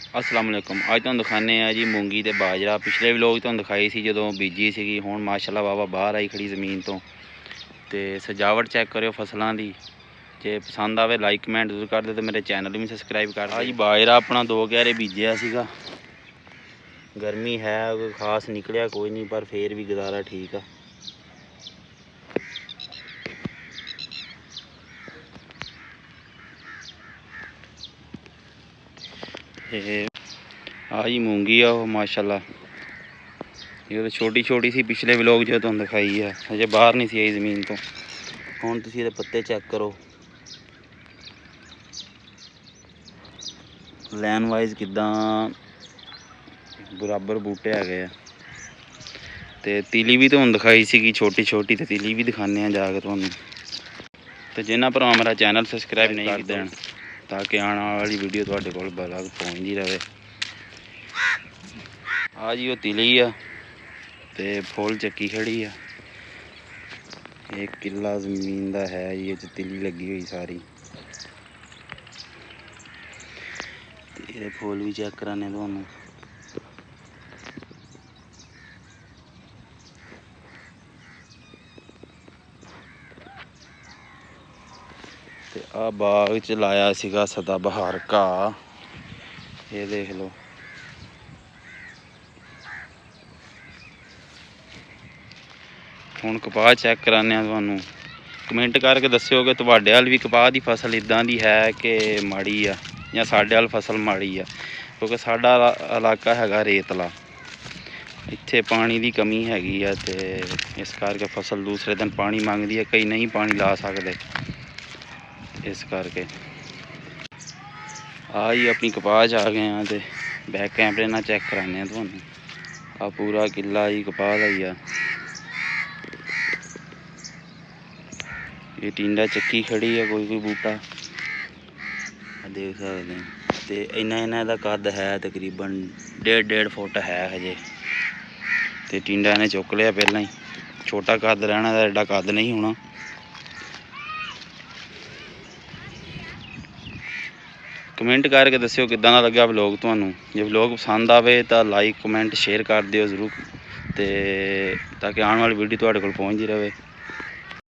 अस्सलामुअलैकुम। अज तुहानूं दिखाने जी मूंगी ते बाजरा। पिछले व्लॉग तुहानूं दिखाई सी जदों बीजी सीगी। हुण माशाअल्लाह वावा बाहर आई खड़ी ज़मीन तो। ते सजावट चैक करो फसलों की। जे पसंद आवे लाइक कमेंट जरूर कर दो, तो मेरे चैनल भी सबसक्राइब कर दो। जी बाजरा अपना 2 क्यारे बीजिया सीगा। गर्मी है कोई खास निकलिया कोई नहीं, पर फिर भी गुजारा ठीक है। जी मूंगी आ माशाअल्लाह। ये तो छोटी छोटी सी पिछले व्लॉग जो तुहानूं दिखाई है, अजे बाहर नहीं सी आई ज़मीन तो। हुण तुसीं इहदे पत्ते चैक करो, लैन वाइज किदां बराबर बूटे है। तो तीली भी तुहानूं दिखाई सी छोटी छोटी, तो तीली भी दिखाने जाके तुहानूं। तो जिन्हां भरावां मेरा चैनल सबसक्राइब नहीं कर देन, ताकि आने वाली वीडियो तुहाडे कोल बलग पहुँचती रहे। आ जी वो तिली आ ते फुल चक्की खड़ी आ। 1 किला जमीन का है जी, तिली लगी हुई सारी। ये फुल भी चेक कराने तुहानूं। ते आ बाग च लाया सीगा सदाबहार घाह, ये देख लो। हुण कपाह चेक कराने तुहानूं। कमेंट करके दस्सिओ कि तुहाडे हल भी कपाह की फसल इदां दी है कि माड़ी आ, जां साडे हल फसल माड़ी आ। क्योंकि साडा इलाका हैगा रेतला, इत्थे पानी की कमी हैगी आ, ते इस करके फसल दूसरे दिन पानी मंगदी है। कई नहीं पानी ला सकते, इस करके आ जी अपनी कपाह च आ गए हैं। तो बैक कैमरे नाल चेक कराने तुहानूं। आ पूरा किला जी कपाह दा ही आ। ये टिंडा चक्की खड़ी है, कोई बूटा देख सकते हैं। तो इन्ना दा कद है तकरीबन 1.5 फुट है हजे। तो टिंडा इन्हें चुक लिया पहला ही, छोटा कद रहना, एडा कद नहीं होना। कमेंट करके दस्सिओ किदां दा लग्गा व्लॉग तुहानूं। जे व्लॉग पसंद आवे तो लाइक कमेंट शेयर कर दिओ जरूर, ते ताकि आने वाली वीडियो तुहाडे कोल पहुँचती रहे।